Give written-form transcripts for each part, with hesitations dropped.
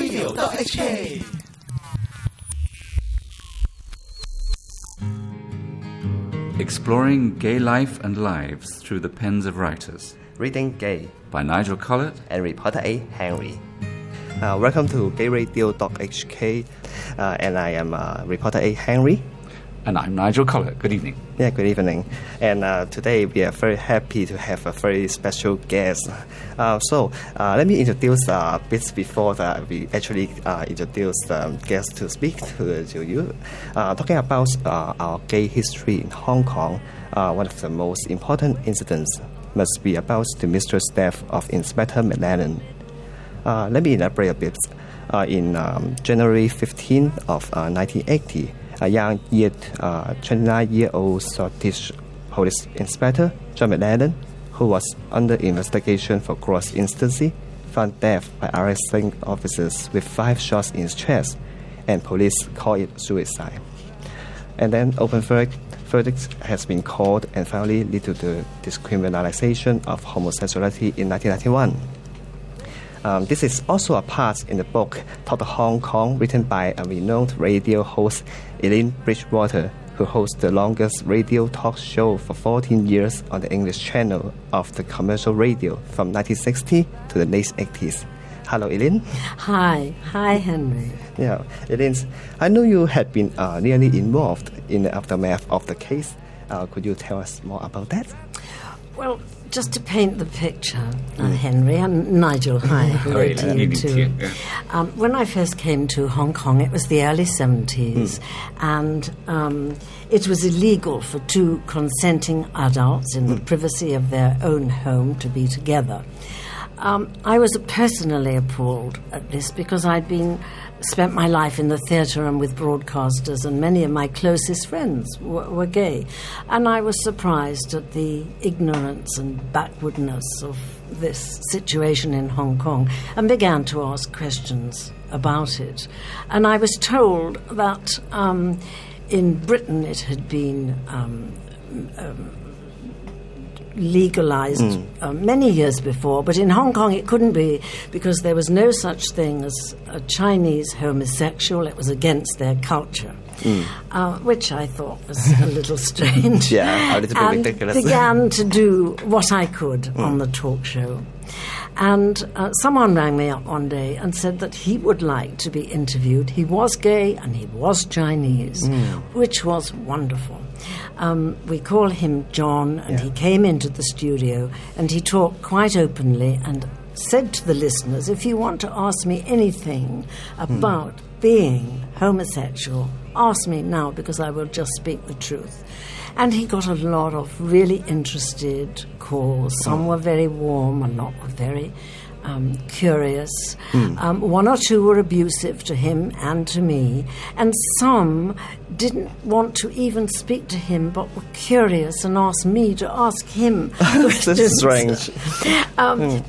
radio.hk Exploring gay life and lives through the pens of writers. Reading Gay By Nigel Collett and reporter A. Henry. Welcome to gayradio.hk, and I am reporter A. Henry. And I'm Nigel Collett. Good evening. Yeah, good evening. And today we are very happy to have a very special guest. So let me introduce a bit before we actually introduce the guest to speak to you. Talking about our gay history in Hong Kong, one of the most important incidents must be about the mysterious death of Inspector McLaren. Let me elaborate a bit. In January 15 of 1980, a young yet 29-year-old Scottish police inspector, John McLaren, who was under investigation for gross indecency, found death by arresting officers with 5 shots in his chest, and police call it suicide. And then open verdict has been called and finally led to the decriminalization of homosexuality in 1991. This is also a part in the book Talk to Hong Kong, written by a renowned radio host, Aileen Bridgewater, who hosts the longest radio talk show for 14 years on the English channel of the commercial radio from 1960 to the late 80s. Hello, Aileen. Hi, Henry. Yeah, Aileen, I know you had been nearly involved in the aftermath of the case. Could you tell us more about that? Well, just to paint the picture, Henry, and Nigel, hi. Hello to you too. When I first came to Hong Kong, it was the early 70s, and it was illegal for 2 consenting adults in the privacy of their own home to be together. I was personally appalled at this because I'd spent my life in the theatre and with broadcasters, and many of my closest friends were gay. And I was surprised at the ignorance and backwardness of this situation in Hong Kong and began to ask questions about it. And I was told that in Britain it had been legalized many years before, but in Hong Kong it couldn't be because there was no such thing as a Chinese homosexual. It was against their culture, which I thought was a little strange. Yeah, a little bit ridiculous. Began to do what I could on the talk show. And someone rang me up one day and said that he would like to be interviewed. He was gay and he was Chinese, which was wonderful. We call him John, and he came into the studio and he talked quite openly and said to the listeners, if you want to ask me anything about being homosexual, ask me now because I will just speak the truth. And he got a lot of really interested calls. Some were very warm, a lot were very curious. 1 or 2 were abusive to him and to me, and some didn't want to even speak to him but were curious and asked me to ask him questions. That's strange.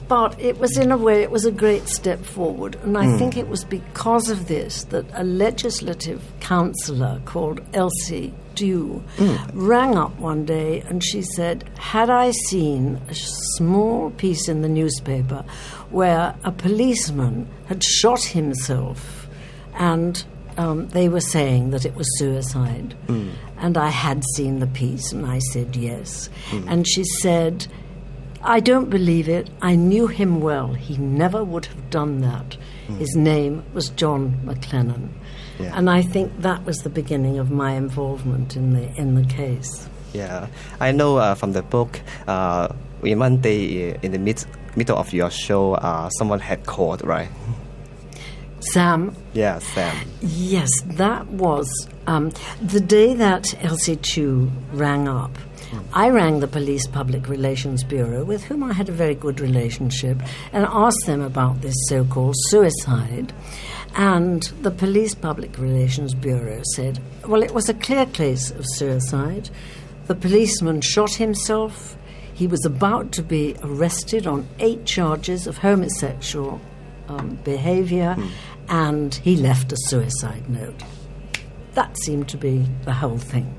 But it was, in a way, it was a great step forward, and I think it was because of this that a legislative councillor called Elsie rang up one day and she said, had I seen a small piece in the newspaper where a policeman had shot himself and they were saying that it was suicide. And I had seen the piece and I said yes. And she said, I don't believe it. I knew him well. He never would have done that. His name was John McLennan. Yeah. And I think that was the beginning of my involvement in the case. Yeah, I know from the book, in one day in the middle of your show, someone had called, right? Sam? Yeah, Sam. Yes, that was the day that Elsie Chu rang up. I rang the Police Public Relations Bureau, with whom I had a very good relationship, and asked them about this so-called suicide. And the Police Public Relations Bureau said, well, it was a clear case of suicide. The policeman shot himself. He was about to be arrested on 8 charges of homosexual behavior, and he left a suicide note. That seemed to be the whole thing.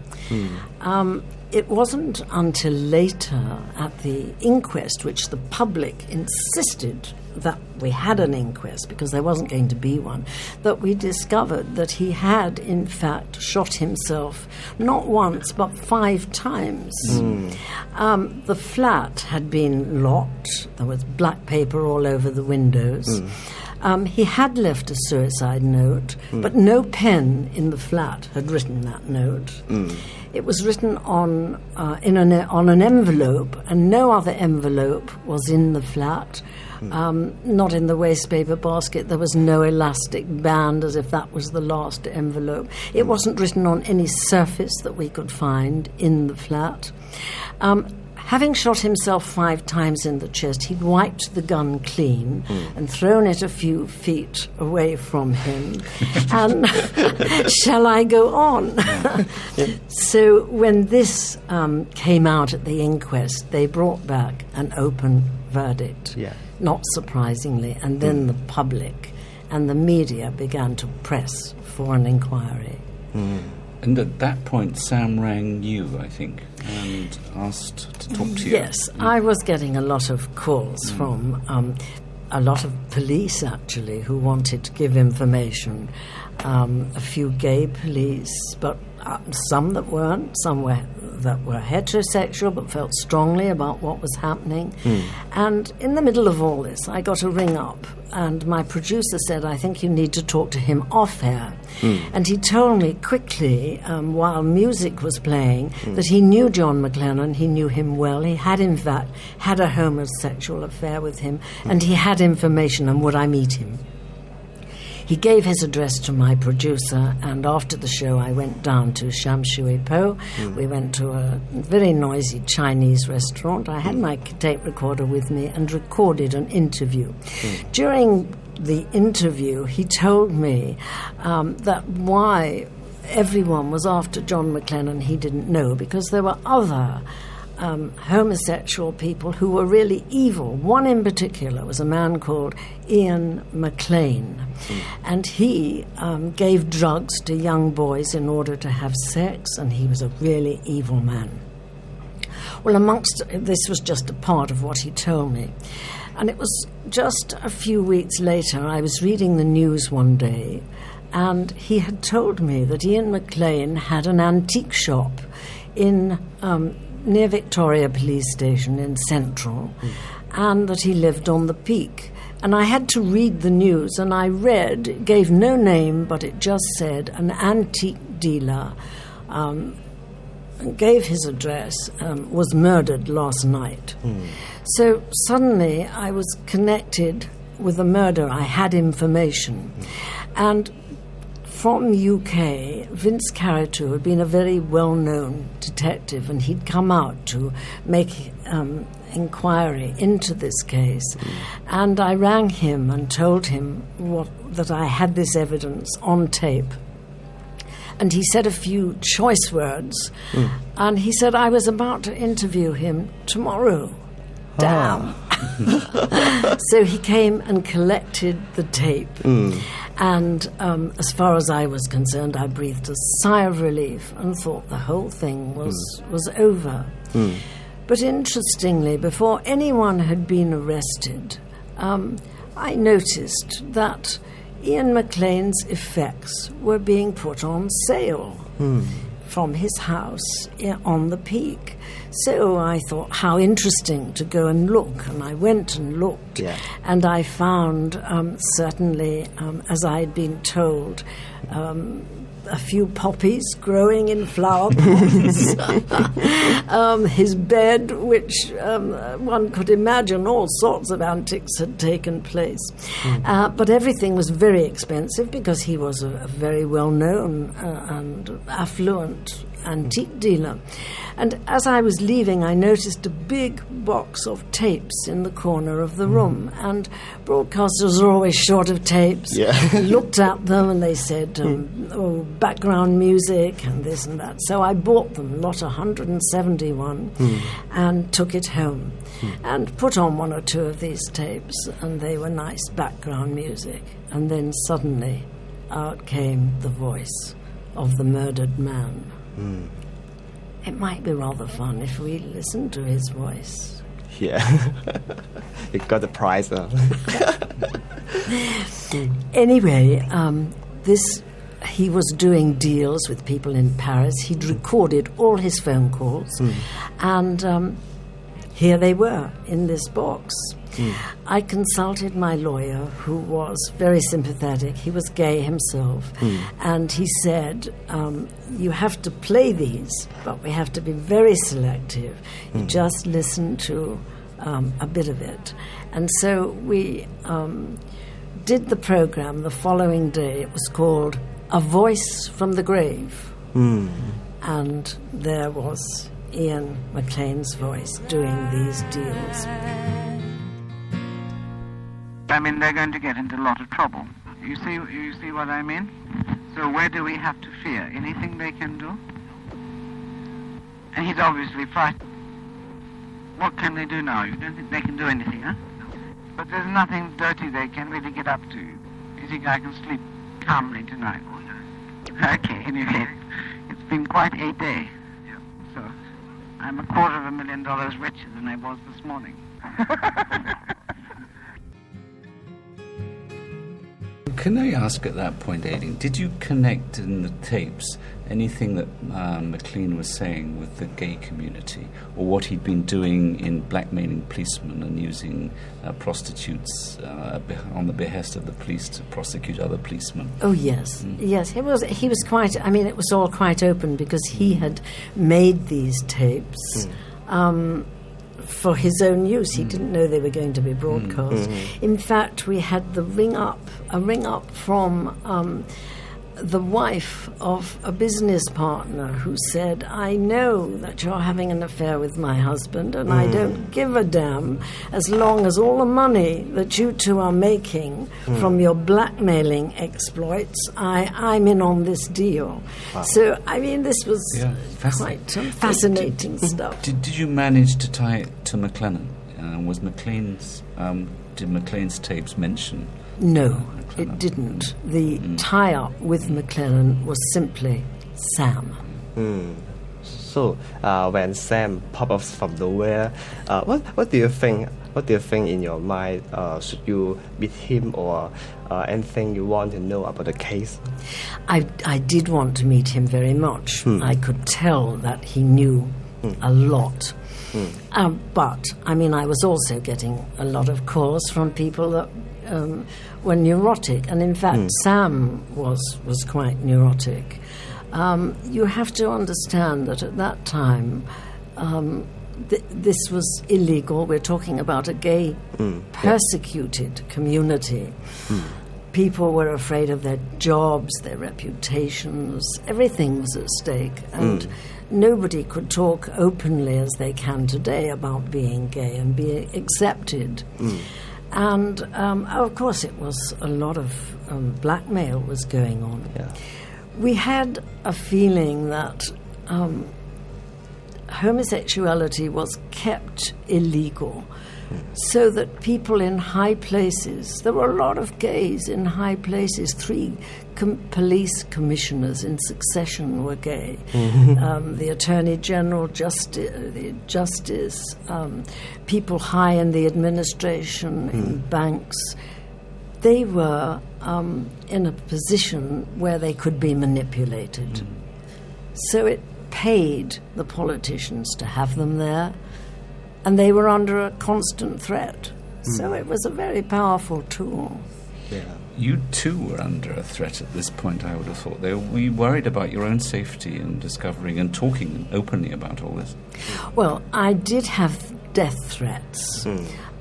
It wasn't until later at the inquest, which the public insisted that we had an inquest, because there wasn't going to be one, that we discovered that he had, in fact, shot himself not once but 5 times. The flat had been locked. There was black paper all over the windows. He had left a suicide note, but no pen in the flat had written that note. It was written on an envelope, and no other envelope was in the flat. Not in the wastepaper basket. There was no elastic band, as if that was the last envelope. It wasn't written on any surface that we could find in the flat. Having shot himself 5 times in the chest, he'd wiped the gun clean and thrown it a few feet away from him. And shall I go on? So when this came out at the inquest, they brought back an open verdict, not surprisingly, and then the public and the media began to press for an inquiry. And at that point, Sam rang you, I think, and asked to talk to you. Yes, I was getting a lot of calls from a lot of police, actually, who wanted to give information. A few gay police, but some that weren't, that were heterosexual but felt strongly about what was happening. And in the middle of all this, I got a ring up, and my producer said, I think you need to talk to him off air. And he told me quickly, while music was playing, that he knew John McLennan, he knew him well. He had, in fact, had a homosexual affair with him, and he had information, and would I meet him? He gave his address to my producer, and after the show I went down to Sham Shui Po. We went to a very noisy Chinese restaurant. I had my tape recorder with me and recorded an interview. During the interview, he told me that why everyone was after John McLennan he didn't know, because there were other homosexual people who were really evil. One in particular was a man called Ian McLean, and he gave drugs to young boys in order to have sex, and he was a really evil man. Well, this was just a part of what he told me. And it was just a few weeks later, I was reading the news one day, and he had told me that Ian McLean had an antique shop in near Victoria Police Station in Central, and that he lived on the Peak. And I had to read the news, and I read, it gave no name, but it just said an antique dealer gave his address, was murdered last night. So suddenly I was connected with a murder. I had information. And from UK, Vince Carratu had been a very well-known detective, and he'd come out to make inquiry into this case. And I rang him and told him that I had this evidence on tape. And he said a few choice words, and he said I was about to interview him tomorrow. Damn. So he came and collected the tape. And as far as I was concerned, I breathed a sigh of relief and thought the whole thing was over. But interestingly, before anyone had been arrested, I noticed that Ian McLean's effects were being put on sale from his house on the Peak. So I thought, how interesting to go and look. And I went and looked. And I found, certainly, as I had been told, a few poppies growing in flower pots. His bed, which one could imagine all sorts of antics had taken place. But everything was very expensive, because he was a very well-known and affluent antique dealer. And as I was leaving, I noticed a big box of tapes in the corner of the room, and broadcasters are always short of tapes. I looked at them, and they said, background music and this and that. So I bought them, lot 171, and took it home and put on one or two of these tapes, and they were nice background music. And then suddenly out came the voice of the murdered man. It might be rather fun if we listened to his voice. here. You got the prize. Anyway, he was doing deals with people in Paris. He'd recorded all his phone calls, and here they were in this box. I consulted my lawyer, who was very sympathetic. He was gay himself, and he said, you have to play these, but we have to be very selective. You just listen to a bit of it. And so we did the program the following day. It was called A Voice from the Grave. And there was Ian McLean's voice doing these deals. I mean, they're going to get into a lot of trouble. You see what I mean? So where do we have to fear? Anything they can do? And he's obviously frightened. What can they do now? You don't think they can do anything, huh? But there's nothing dirty they can really get up to. You think I can sleep calmly tonight? Okay, anyway, it's been quite a day. So I'm $250,000 richer than I was this morning. Can I ask at that point, Aileen, did you connect in the tapes anything that McLean was saying with the gay community, or what he'd been doing in blackmailing policemen and using prostitutes on the behest of the police to prosecute other policemen? Oh yes, yes. He was quite. I mean, it was all quite open because he had made these tapes. For his own use. He didn't know they were going to be broadcast. In fact, we had a ring up from the wife of a business partner who said, I know that you're having an affair with my husband, and I don't give a damn as long as all the money that you two are making from your blackmailing exploits, I'm in on this deal. Wow. So, I mean, this was quite fascinating stuff. Did you manage to tie it to McLennan? Did McLean's tapes mention? No, it didn't. The tie-up with McLennan was simply Sam. So, when Sam popped up from nowhere, what do you think? What do you think in your mind? Should you meet him, or anything you want to know about the case? I did want to meet him very much. I could tell that he knew a lot. But, I mean, I was also getting a lot of calls from people that were neurotic. And in fact, Sam was quite neurotic. You have to understand that at that time, this was illegal. We're talking about a gay, persecuted community. People were afraid of their jobs, their reputations. Everything was at stake. And nobody could talk openly as they can today about being gay and be accepted. And, of course, it was a lot of blackmail was going on. Yeah. We had a feeling that homosexuality was kept illegal so that people in high places, there were a lot of gays in high places, 3 police commissioners in succession were gay. The Attorney General, the Justice, people high in the administration, in banks, they were in a position where they could be manipulated. So it paid the politicians to have them there, and they were under a constant threat. So it was a very powerful tool. Yeah. You too were under a threat at this point, I would have thought. Were you worried about your own safety in discovering and talking openly about all this? Well, I did have death threats.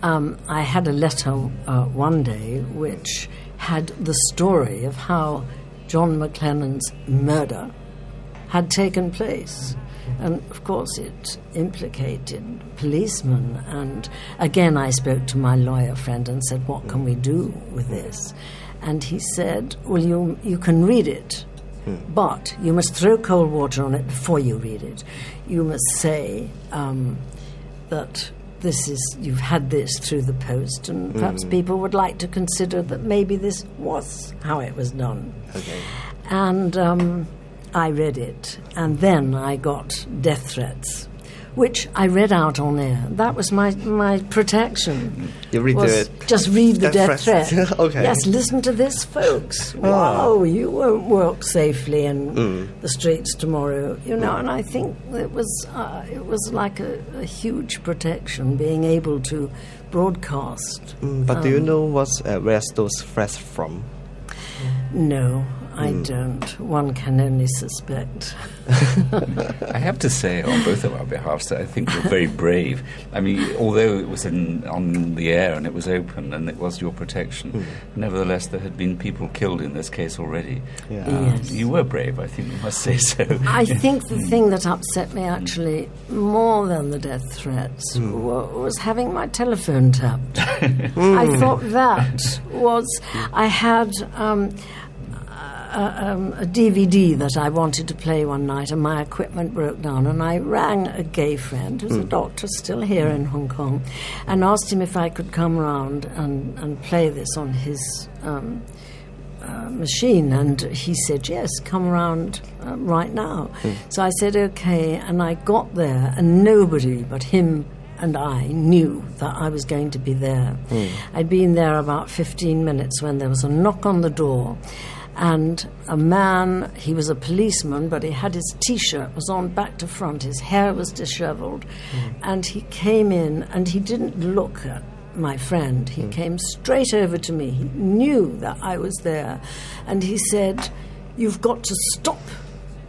I had a letter one day which had the story of how John McLennan's murder had taken place. And, of course, it implicated policemen. And, again, I spoke to my lawyer friend and said, what can we do with this? And he said, well, you can read it, but you must throw cold water on it before you read it. You must say that you've had this through the post, and perhaps people would like to consider that maybe this was how it was done. Okay. And I read it, and then I got death threats, which I read out on air. That was my protection. You read just read the death threat. Okay. Yes, listen to this, folks. Wow, you won't walk safely in the streets tomorrow. You know, and I think it was like a huge protection, being able to broadcast. But do you know where's those threats from? No, I don't. One can only suspect. I have to say, on both of our behalves, that I think you're very brave. I mean, although it was on the air and it was open and it was your protection, nevertheless, there had been people killed in this case already. Yes. You were brave, I think you must say so. I think the thing that upset me, actually, more than the death threats, was having my telephone tapped. I thought that was... I had... a DVD that I wanted to play one night, and my equipment broke down, and I rang a gay friend who's a doctor still here in Hong Kong and asked him if I could come round and play this on his machine, and he said, yes, come around right now. So I said, okay, and I got there, and nobody but him and I knew that I was going to be there. I'd been there about 15 minutes when there was a knock on the door, and a man, he was a policeman, but he had his T-shirt, was on back to front, his hair was dishevelled, and he came in, and he didn't look at my friend. He came straight over to me. He knew that I was there, and he said, you've got to stop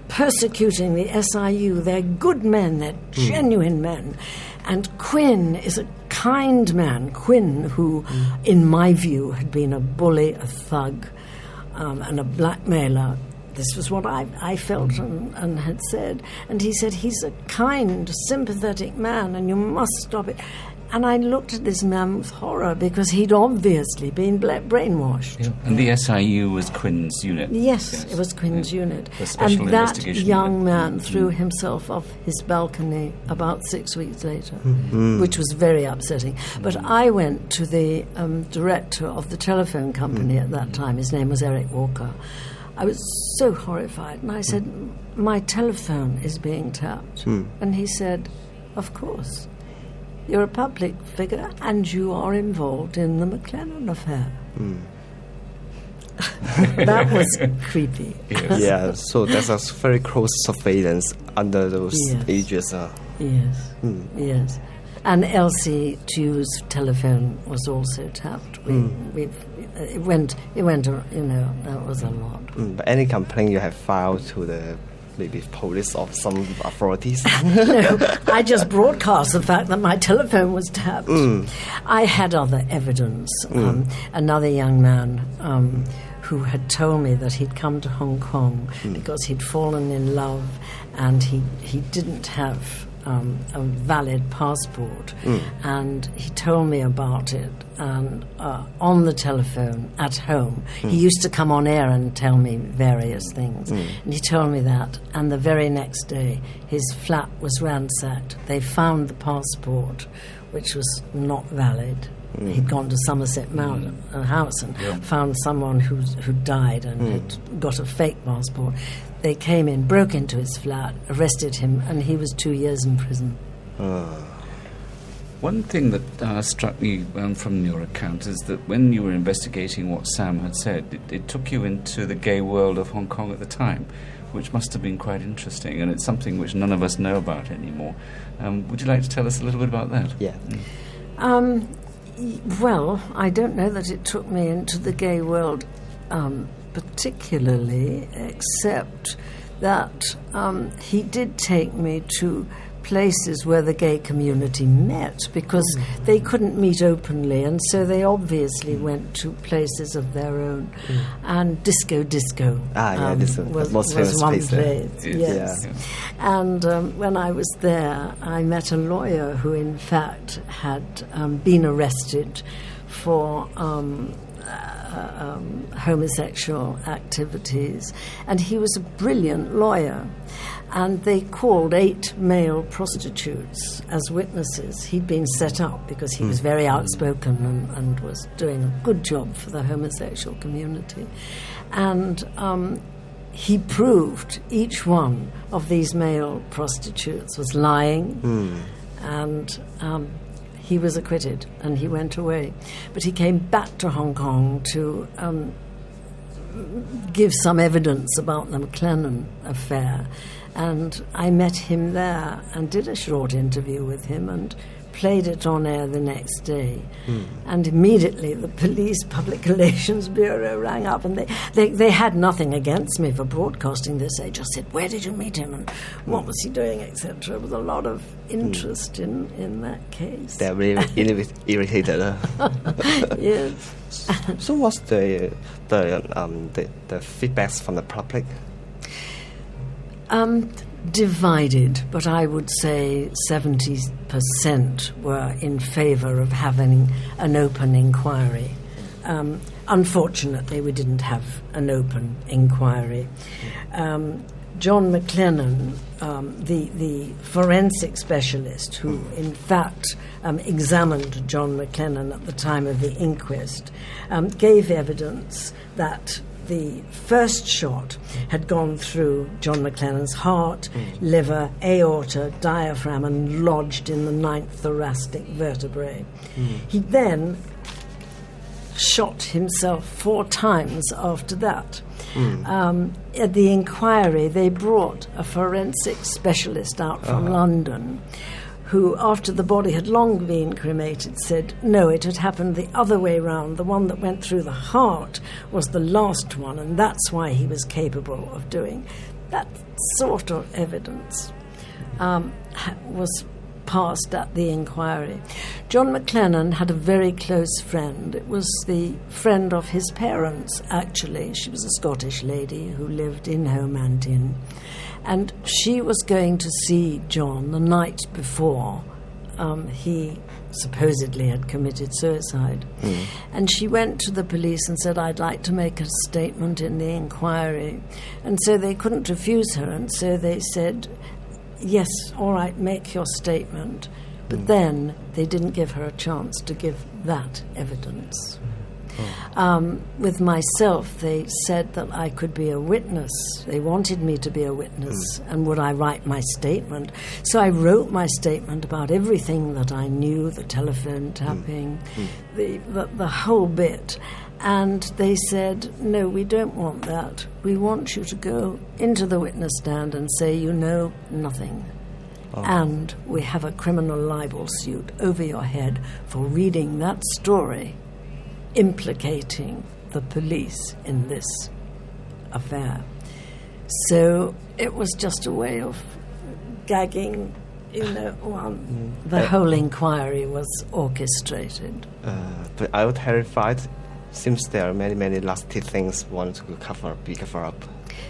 persecuting the SIU. They're good men, they're genuine men. And Quinn is a kind man. Quinn, who, in my view, had been a bully, a thug, and a blackmailer. This was what I felt and had said. And he said, he's a kind, sympathetic man, and you must stop it. And I looked at this man with horror, because he'd obviously been brainwashed. Yeah. And the SIU was Quinn's unit? Yes, it was Quinn's unit. And that young man threw himself off his balcony about 6 weeks later, which was very upsetting. But I went to the director of the telephone company at that time. His name was Eric Walker. I was so horrified, and I said, my telephone is being tapped. And he said, of course. You're a public figure, and you are involved in the McLennan affair. That was creepy. Yes. Yeah, so that's a very close surveillance under those ages. Yes, yes. And Elsie Tu's telephone was also tapped. It went. You know, that was a lot. But any complaint you have filed to the maybe police or some authorities? No, I just broadcast the fact that my telephone was tapped. I had other evidence. Another young man who had told me that he'd come to Hong Kong because he'd fallen in love, and he didn't have a valid passport, and he told me about it, and on the telephone at home. He used to come on air and tell me various things, and he told me that, and the very next day his flat was ransacked. They found the passport, which was not valid. He'd gone to Somerset Mount House and found someone who died and had got a fake passport. They came in, broke into his flat, arrested him, and he was 2 years in prison. One thing that struck me from your account is that when you were investigating what Sam had said, it took you into the gay world of Hong Kong at the time, which must have been quite interesting, and it's something which none of us know about anymore. Would you like to tell us a little bit about that? Yeah. Well, I don't know that it took me into the gay world particularly, except that he did take me to places where the gay community met, because they couldn't meet openly, and so they obviously went to places of their own. And Disco was one place. Yes. Yeah. And when I was there, I met a lawyer who in fact had been arrested for homosexual activities, and he was a brilliant lawyer, and they called 8 male prostitutes as witnesses. He'd been set up because he was very outspoken and was doing a good job for the homosexual community, and he proved each one of these male prostitutes was lying, and he was acquitted, and he went away. But he came back to Hong Kong to give some evidence about the McLennan affair, and I met him there and did a short interview with him and played it on air the next day. And immediately the police public relations bureau rang up, and they had nothing against me for broadcasting this. They just said, where did you meet him and what was he doing, etc. There was a lot of interest in that case. They're really irritated. Yes. So what's the feedbacks from the public? Divided, but I would say 70% were in favour of having an open inquiry. Unfortunately, we didn't have an open inquiry. John McLennan, the forensic specialist who in fact examined John McLennan at the time of the inquest, gave evidence that the first shot had gone through John McLennan's heart, liver, aorta, diaphragm, and lodged in the 9th thoracic vertebrae. He then shot himself 4 times after that. At the inquiry, they brought a forensic specialist out from London who, after the body had long been cremated, said, no, it had happened the other way round. The one that went through the heart was the last one, and that's why he was capable of doing. That sort of evidence was passed at the inquiry. John McLennan had a very close friend. It was the friend of his parents, actually. She was a Scottish lady who lived in Home Antyn. And she was going to see John the night before he supposedly had committed suicide. And she went to the police and said, I'd like to make a statement in the inquiry. And so they couldn't refuse her, and so they said, yes, all right, make your statement. But then they didn't give her a chance to give that evidence. With myself, they said that I could be a witness. They wanted me to be a witness, and would I write my statement? So I wrote my statement about everything that I knew, the telephone tapping, the whole bit. And they said, no, we don't want that. We want you to go into the witness stand and say you know nothing. And we have a criminal libel suit over your head for reading that story implicating the police in this affair. So it was just a way of gagging, the whole inquiry was orchestrated. But I was terrified. Seems there are many nasty things wanted to be covered up.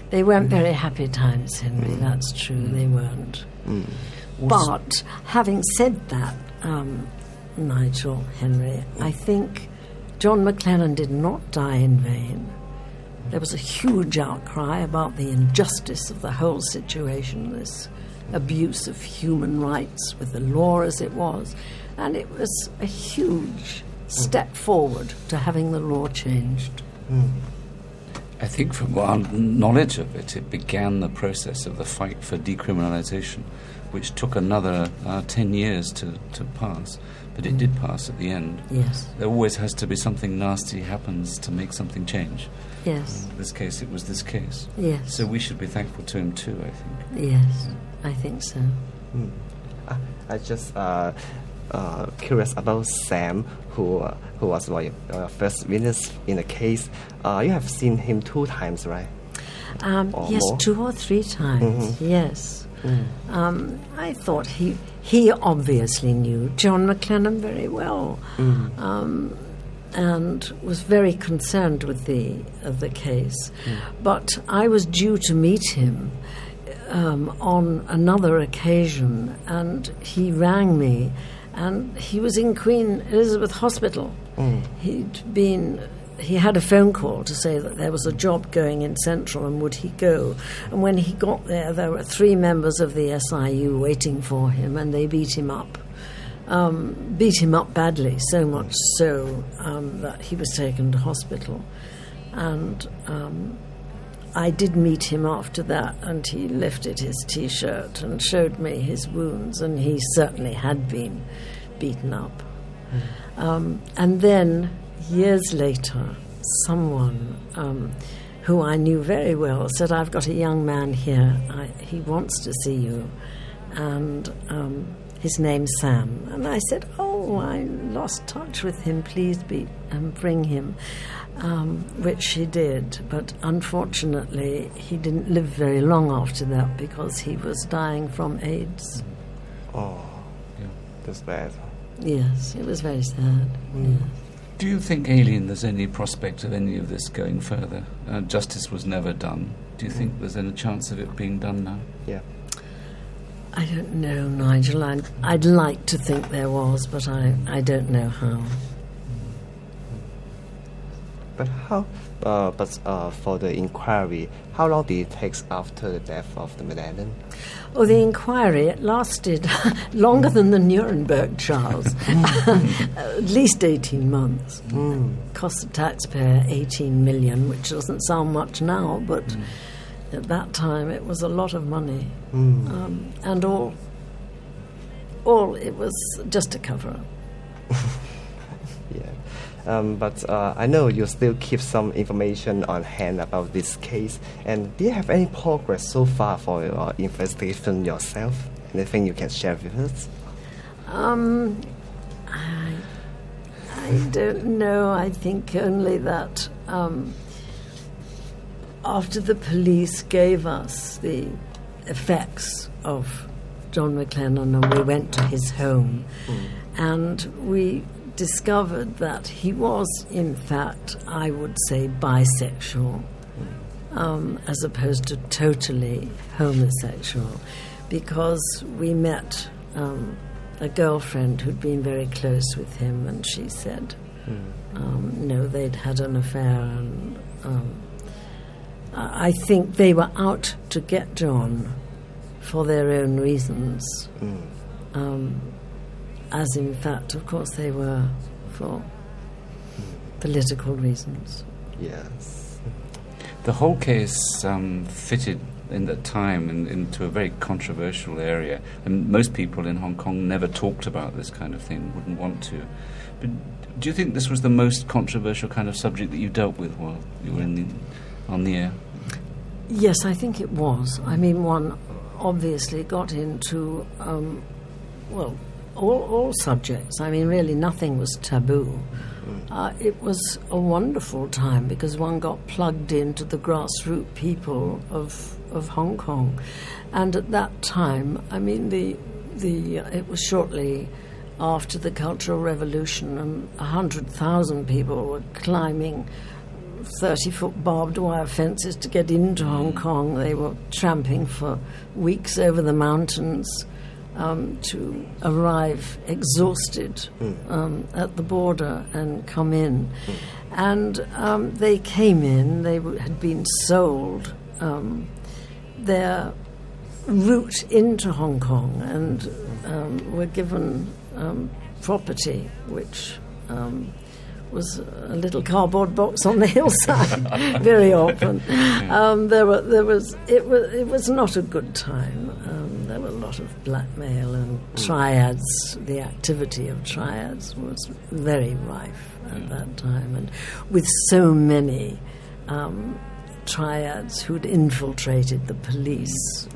They weren't very happy times, Henry, that's true, they weren't. But having said that, Nigel, Henry, I think John McLennan did not die in vain. There was a huge outcry about the injustice of the whole situation, this abuse of human rights with the law as it was, and it was a huge step forward to having the law changed. I think from our knowledge of it, it began the process of the fight for decriminalisation, which took another 10 years to pass. But it did pass at the end. Yes. There always has to be something nasty happens to make something change. Yes. In this case, it was this case. Yes. So we should be thankful to him too, I think. Yes, I think so. I just curious about Sam, who was your first witness in the case. You have seen him 2 times, right? Yes, more? 2 or 3 times, yes. I thought he obviously knew John McLennan very well, and was very concerned with the case. But I was due to meet him on another occasion, and he rang me, and he was in Queen Elizabeth Hospital. He had a phone call to say that there was a job going in Central and would he go. And when he got there, there were 3 members of the SIU waiting for him, and they beat him up badly, so much so that he was taken to hospital. And I did meet him after that, and he lifted his T-shirt and showed me his wounds, and he certainly had been beaten up. And then, years later, someone who I knew very well said, "I've got a young man here, he wants to see you," and his name's Sam. And I said, "Oh, I lost touch with him, please bring him," which she did, but unfortunately he didn't live very long after that because he was dying from AIDS. Oh, yeah, that's bad. Yes, it was very sad. Yes. Do you think, Aileen, there's any prospect of any of this going further? Justice was never done. Do you think there's any chance of it being done now? Yeah. I don't know, Nigel. I'd like to think there was, but I don't know how. But how? For the inquiry, how long did it take after the death of the Madeleine? Oh, the inquiry, it lasted longer than the Nuremberg trials. At least 18 months. Cost the taxpayer 18 million, which doesn't sound much now, but at that time it was a lot of money. And all it was just a cover-up. Yeah. But I know you still keep some information on hand about this case. And do you have any progress so far for your investigation yourself? Anything you can share with us? I don't know. I think only that after the police gave us the effects of John McLennan and we went to his home and we discovered that he was, in fact, I would say, bisexual, as opposed to totally homosexual, because we met a girlfriend who'd been very close with him, and she said, no, they'd had an affair, and I think they were out to get John for their own reasons. As in fact, of course, they were for political reasons. Yes. The whole case fitted in that time into a very controversial area, and most people in Hong Kong never talked about this kind of thing, wouldn't want to. But do you think this was the most controversial kind of subject that you dealt with while you were on the air? Yes, I think it was. I mean, one obviously got into, all subjects. I mean, really nothing was taboo. It was a wonderful time because one got plugged into the grassroots people of Hong Kong. And at that time, I mean, it was shortly after the Cultural Revolution, and 100,000 people were climbing 30-foot barbed wire fences to get into Hong Kong. They were tramping for weeks over the mountains to arrive exhausted at the border and come in. And they came in, they had been sold their route into Hong Kong and were given property, which was a little cardboard box on the hillside very often. It was not a good time. There were a lot of blackmail and triads. The activity of triads was very rife at that time, and with so many triads who'd infiltrated the police,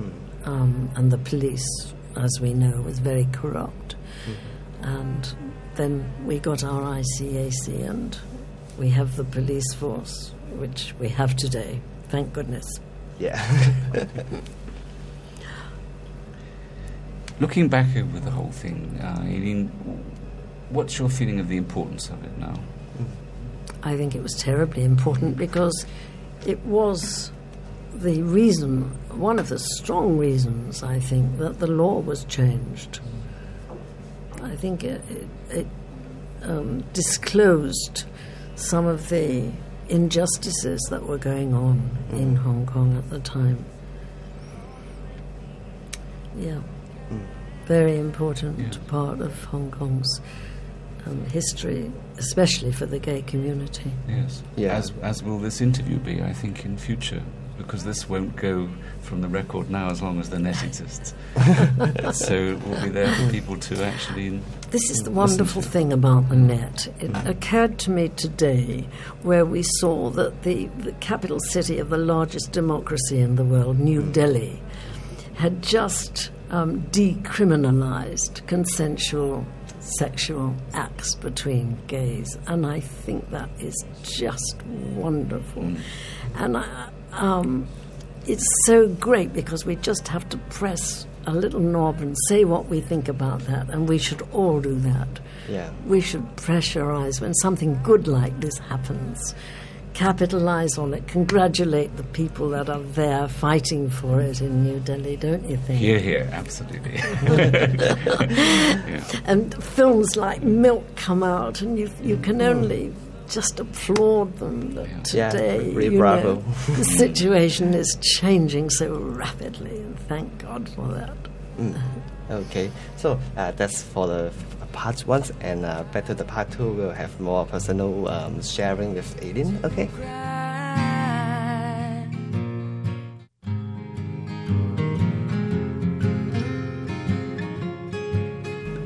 and the police, as we know, was very corrupt. And then we got our ICAC, and we have the police force, which we have today, thank goodness. Yeah. Looking back over the whole thing, Aileen, what's your feeling of the importance of it now? I think it was terribly important because it was the reason, one of the strong reasons, I think, that the law was changed. I think it disclosed some of the injustices that were going on in Hong Kong at the time. Yeah. Very important part of Hong Kong's history, especially for the gay community. Yes. Yeah. As will this interview be, I think, in future because this won't go from the record now as long as the net exists. So it will be there for people to actually... This is the wonderful thing about the net. It occurred to me today where we saw that the capital city of the largest democracy in the world, New Delhi, had just decriminalized consensual sexual acts between gays, and I think that is just wonderful. And it's so great because we just have to press a little knob and say what we think about that, and we should all do that. Yeah. We should pressurize when something good like this happens. Capitalize on it, congratulate the people that are there fighting for it in New Delhi, don't you think? Hear, hear, absolutely. Yeah. And films like Milk come out, and you can only just applaud them that today the situation is changing so rapidly, and thank God for that. Okay, so that's for the part one, and back to the part two, we'll have more personal sharing with Aileen. Okay.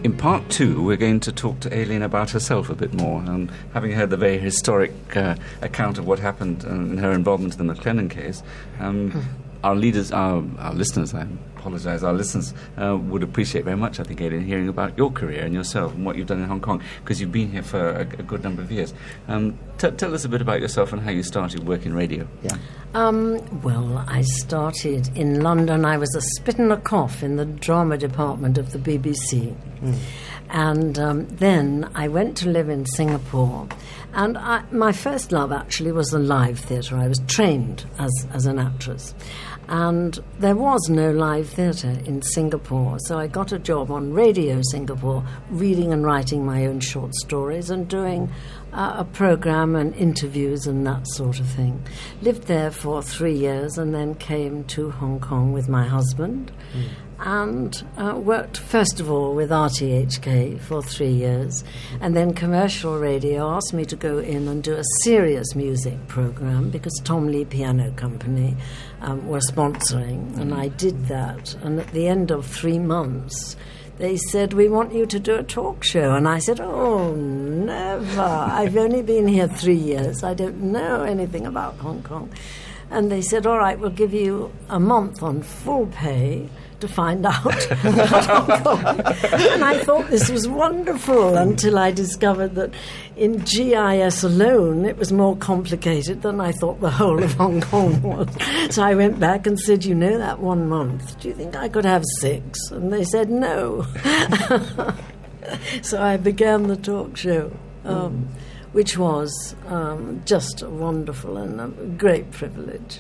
In part two, we're going to talk to Aileen about herself a bit more. Having heard the very historic account of what happened in her involvement in the McLennan case, our listeners, I apologise, our listeners would appreciate very much, I think, Aileen, hearing about your career and yourself and what you've done in Hong Kong, because you've been here for a good number of years. Tell us a bit about yourself and how you started working radio. Yeah. Well, I started in London. I was a spit and a cough in the drama department of the BBC. And then I went to live in Singapore. And my first love actually was the live theatre. I was trained as an actress. And there was no live theatre in Singapore, so I got a job on Radio Singapore, reading and writing my own short stories and doing a programme and interviews and that sort of thing. Lived there for 3 years and then came to Hong Kong with my husband and worked first of all with RTHK for 3 years, and then Commercial Radio asked me to go in and do a serious music programme because Tom Lee Piano Company were sponsoring, and I did that. And at the end of 3 months they said, "We want you to do a talk show." And I said, "Oh, never. I've only been here 3 years. I don't know anything about Hong Kong." And they said, "All right, we'll give you a month on full pay to find out about Hong Kong." And I thought this was wonderful until I discovered that in GIS alone it was more complicated than I thought the whole of Hong Kong was. So I went back and said, "You know, that 1 month, do you think I could have 6? And they said no. So I began the talk show, which was just wonderful and a great privilege.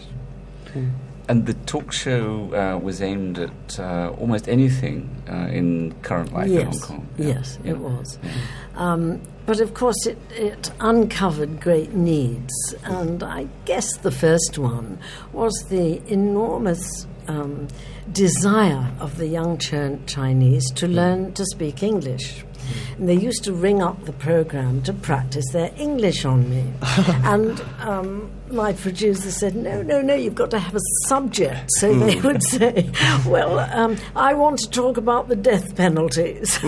And the talk show was aimed at almost anything in current life in Hong Kong. Yes, it was. Yeah. But of course it uncovered great needs, and I guess the first one was the enormous desire of the young Chinese to learn to speak English. And they used to ring up the programme to practice their English on me. And my producer said, no, you've got to have a subject. So they would say, well, I want to talk about the death penalties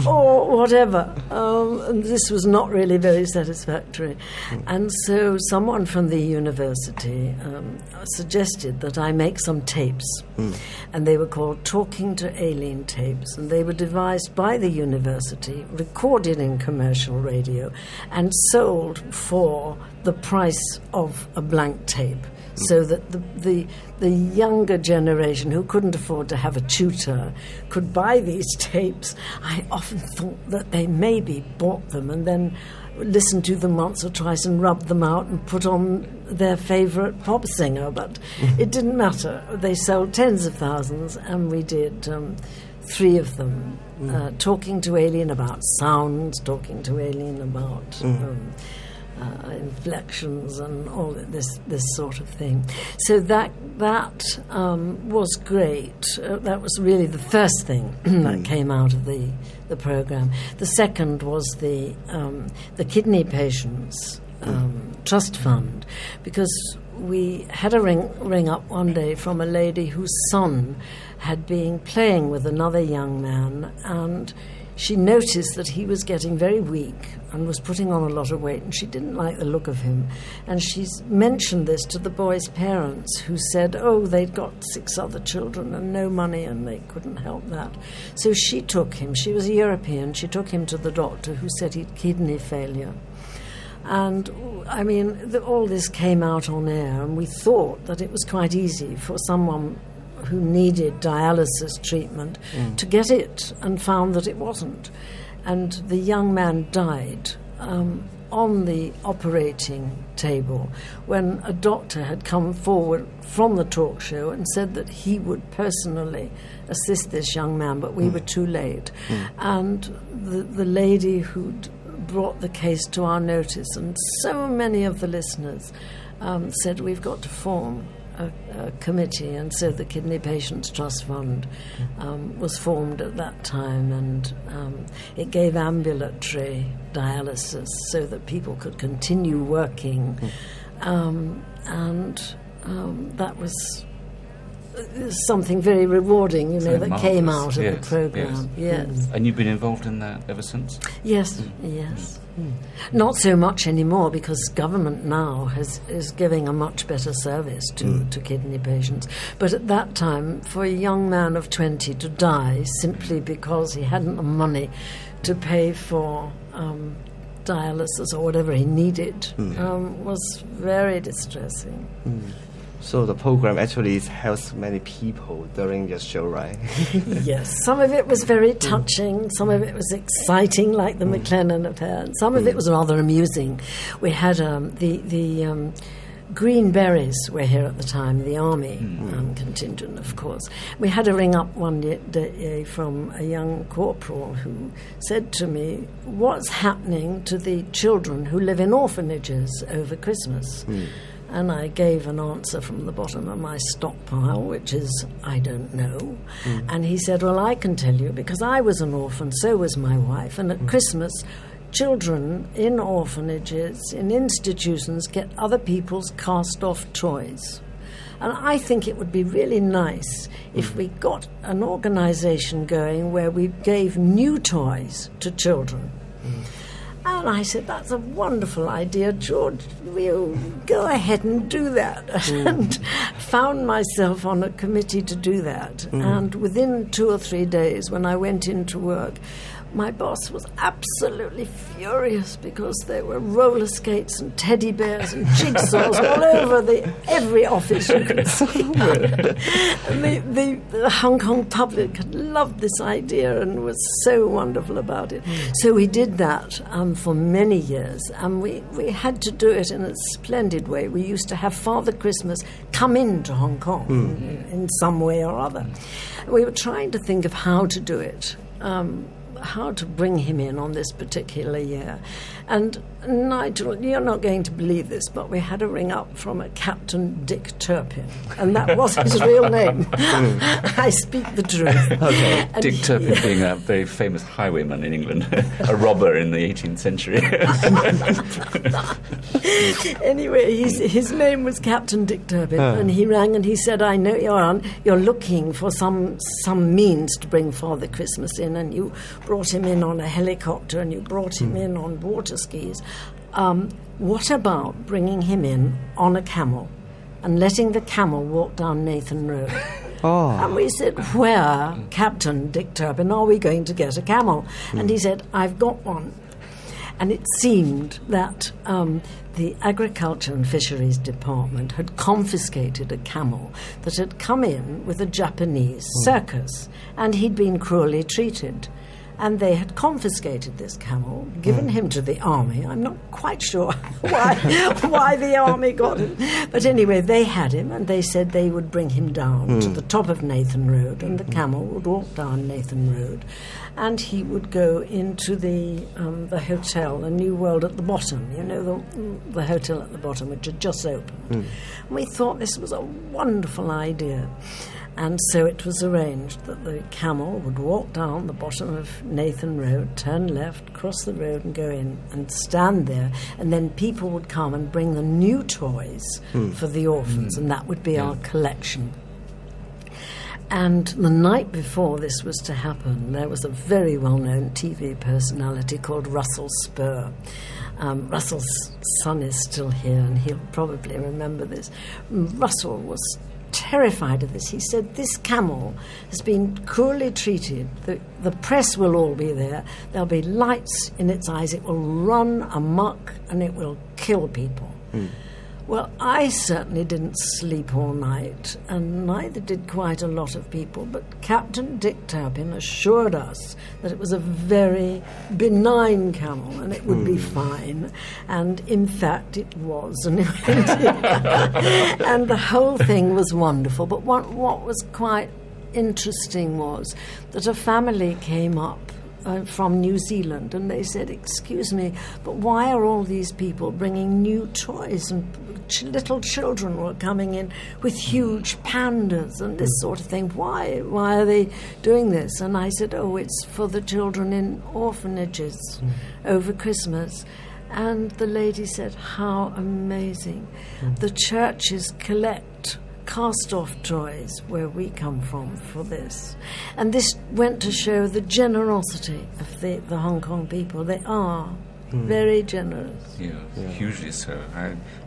or whatever. And this was not really very satisfactory. And so someone from the university suggested that I make some tapes. And they were called Talking to Aileen tapes. And they were devised by the university, recorded in commercial radio, and sold for the price of a blank tape, so that the younger generation who couldn't afford to have a tutor could buy these tapes. I often thought that they maybe bought them and then listened to them once or twice and rubbed them out and put on their favourite pop singer, but it didn't matter. They sold tens of thousands, and we did 3 of them. Talking to Aileen about sounds, talking to Aileen about inflections and all this sort of thing. So that was great. That was really the first thing that came out of the programme. The second was the kidney patients trust fund, because we had a ring up one day from a lady whose son had been playing with another young man, and she noticed that he was getting very weak and was putting on a lot of weight, and she didn't like the look of him. And she mentioned this to the boy's parents, who said, oh, they'd got 6 other children and no money and they couldn't help that. So she took him, she was a European, she took him to the doctor, who said he'd kidney failure. And, I mean, all this came out on air, and we thought that it was quite easy for someone who needed dialysis treatment to get it, and found that it wasn't. And the young man died on the operating table when a doctor had come forward from the talk show and said that he would personally assist this young man, but we were too late. And the lady who'd brought the case to our notice, and so many of the listeners said, we've got to form a committee, and so the Kidney Patients Trust Fund was formed at that time, and it gave ambulatory dialysis so that people could continue working, and that was something very rewarding, you know, that marvelous. Came out of the programme. Yes. And you've been involved in that ever since? Yes, yes. Not so much anymore, because government now is giving a much better service to kidney patients. But at that time, for a young man of 20 to die simply because he hadn't the money to pay for dialysis or whatever he needed was very distressing. So the program actually helps many people during your show, right? Yes. Some of it was very touching. Some of it was exciting, like the McLennan affair. And some of it was rather amusing. We had the Green Berets were here at the time, the army contingent, of course. We had a ring up one day from a young corporal who said to me, what's happening to the children who live in orphanages over Christmas? And I gave an answer from the bottom of my stockpile, which is, I don't know. And he said, well, I can tell you, because I was an orphan, so was my wife, and at Christmas, children in orphanages, in institutions, get other people's cast-off toys. And I think it would be really nice if we got an organisation going where we gave new toys to children. And I said, that's a wonderful idea, George. We'll go ahead and do that. And found myself on a committee to do that. And within 2 or 3 days, when I went into work, my boss was absolutely furious because there were roller skates and teddy bears and jigsaws all over every office you could see. And the Hong Kong public had loved this idea and was so wonderful about it. So we did that for many years, and we had to do it in a splendid way. We used to have Father Christmas come into Hong Kong in some way or other. We were trying to think of how to do it. How to bring him in on this particular year. And Nigel, you're not going to believe this, but we had a ring up from a Captain Dick Turpin, and that was his real name. I speak the truth. Okay. Dick Turpin being a very famous highwayman in England, a robber in the 18th century. Anyway, his name was Captain Dick Turpin, and he rang and he said, I know you're looking for some means to bring Father Christmas in, and you brought him in on a helicopter and you brought him in on water skis. What about bringing him in on a camel and letting the camel walk down Nathan Road? And we said, where, Captain Dick Turpin, are we going to get a camel? And he said, I've got one. And it seemed that the Agriculture and Fisheries Department had confiscated a camel that had come in with a Japanese circus, and he'd been cruelly treated. And they had confiscated this camel, given him to the army. I'm not quite sure why the army got him. But anyway, they had him, and they said they would bring him down to the top of Nathan Road, and the camel would walk down Nathan Road, and he would go into the hotel, the New World at the bottom, you know, the hotel at the bottom, which had just opened. And we thought this was a wonderful idea. And so it was arranged that the camel would walk down the bottom of Nathan Road, turn left, cross the road and go in and stand there. And then people would come and bring the new toys for the orphans, and that would be our collection. And the night before this was to happen, there was a very well-known TV personality called Russell Spur. Russell's son is still here, and he'll probably remember this. Russell was terrified of this. He said, this camel has been cruelly treated. The press will all be there. There'll be lights in its eyes. It will run amok and it will kill people. Well, I certainly didn't sleep all night, and neither did quite a lot of people, but Captain Dick Turpin assured us that it was a very benign camel and it would be fine. And in fact it was, and and the whole thing was wonderful. But what was quite interesting was that a family came up from New Zealand, and they said, excuse me, but why are all these people bringing new toys? And little children were coming in with huge pandas and this sort of thing. Why are they doing this? And I said, oh, it's for the children in orphanages over Christmas. And the lady said, how amazing. The churches collect cast-off toys where we come from for this. And this went to show the generosity of the Hong Kong people. They are very generous. Yeah, hugely so.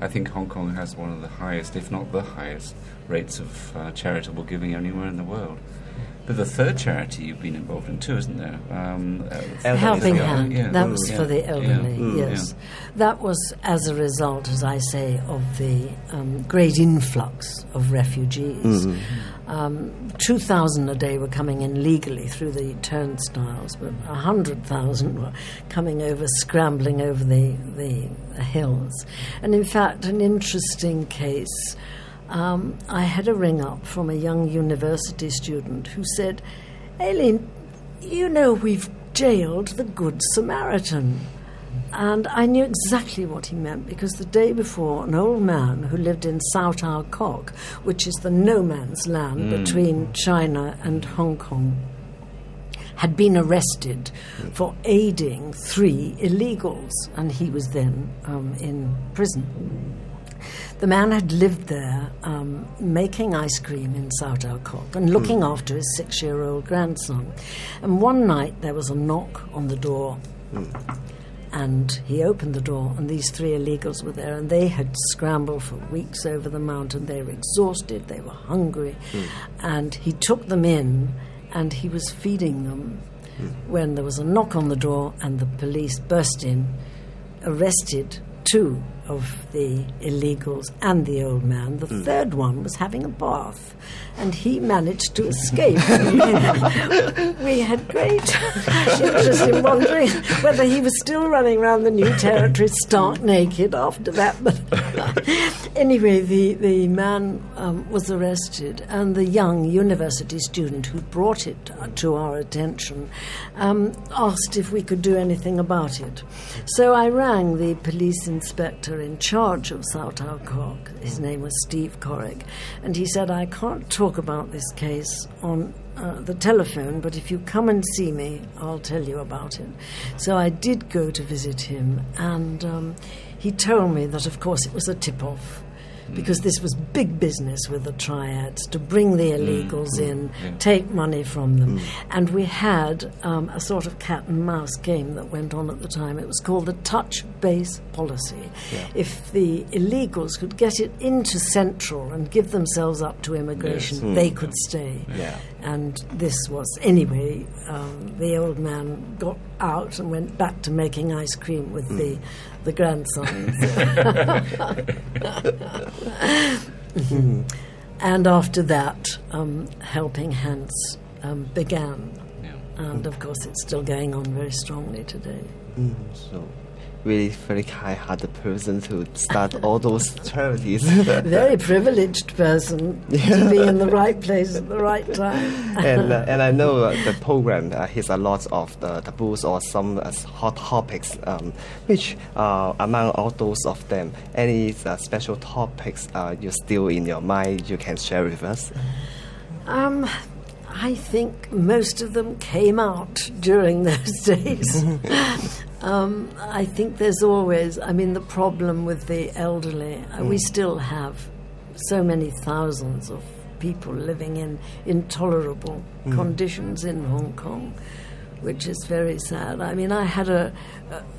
I think Hong Kong has one of the highest, if not the highest, rates of charitable giving anywhere in the world. But the third charity you've been involved in too, isn't there? Helping Hand. That was for the elderly, yes. That was as a result, as I say, of the great influx of refugees. 2,000 a day were coming in legally through the turnstiles, but 100,000 were coming over, scrambling over the hills. And in fact, an interesting case, I had a ring-up from a young university student who said, Aileen, you know we've jailed the Good Samaritan. And I knew exactly what he meant, because the day before, an old man who lived in Sao Tao Kok, which is the no-man's land between China and Hong Kong, had been arrested for aiding 3 illegals, and he was then in prison. The man had lived there making ice cream in Sao Tao Kok and looking after his 6-year-old grandson. And one night there was a knock on the door, and he opened the door, and these 3 illegals were there, and they had scrambled for weeks over the mountain. They were exhausted, they were hungry, and he took them in, and he was feeding them when there was a knock on the door, and the police burst in, arrested 2 of the illegals and the old man. The third one was having a bath, and he managed to escape. We had great interest in wondering whether he was still running around the new territory stark naked after that. But anyway, the man was arrested, and the young university student who brought it to our attention asked if we could do anything about it. So I rang the police inspector in charge of Sao Tao Kok. His name was Steve Corrick, and he said, I can't talk about this case on the telephone, but if you come and see me, I'll tell you about it. So I did go to visit him, and he told me that, of course, it was a tip-off, because this was big business with the triads, to bring the illegals in, take money from them. And we had a sort of cat and mouse game that went on at the time. It was called the touch base policy. If the illegals could get it into Central and give themselves up to immigration, they could stay. And this was, anyway, the old man got out and went back to making ice cream with the grandsons. And after that, Helping Hands began. And of course it's still going on very strongly today. So really very kind-hearted person to start all those charities. Very privileged person to be in the right place at the right time. And I know the program has a lot of the taboos or some hot topics, which among all those of them, any special topics you still in your mind you can share with us? I think most of them came out during those days. I think there's always, the problem with the elderly, we still have so many thousands of people living in intolerable conditions in Hong Kong, which is very sad. I had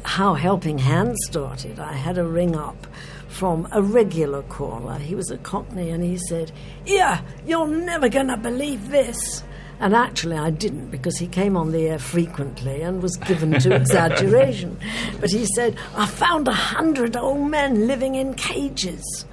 how Helping Hand started. I had a ring up from a regular caller. He was a Cockney, and he said, "Yeah, you're never going to believe this." And actually I didn't, because he came on the air frequently and was given to exaggeration. But he said, "I found 100 old men living in cages."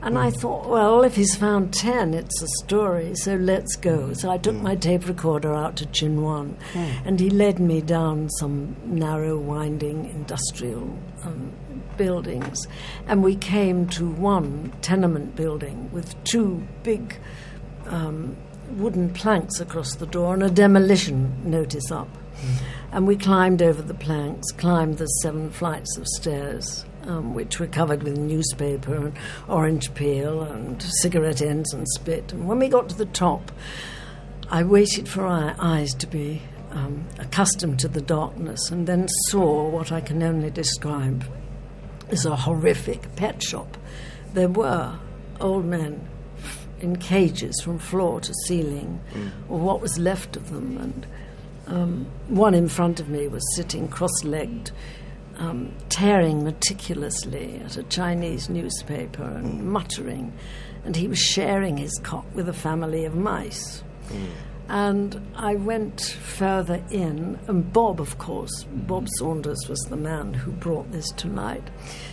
And I thought, well, if he's found 10, it's a story, so let's go. So I took my tape recorder out to Chin Wan, and he led me down some narrow, winding industrial buildings. And we came to one tenement building with 2 big wooden planks across the door and a demolition notice up. And we climbed over the planks, climbed the 7 flights of stairs, which were covered with newspaper and orange peel and cigarette ends and spit. And when we got to the top, I waited for our eyes to be accustomed to the darkness, and then saw what I can only describe as a horrific pet shop. There were old men in cages from floor to ceiling, or what was left of them, and one in front of me was sitting cross-legged, tearing meticulously at a Chinese newspaper and muttering, and he was sharing his cot with a family of mice. And I went further in, and Bob, of course, Bob Saunders was the man who brought this to light,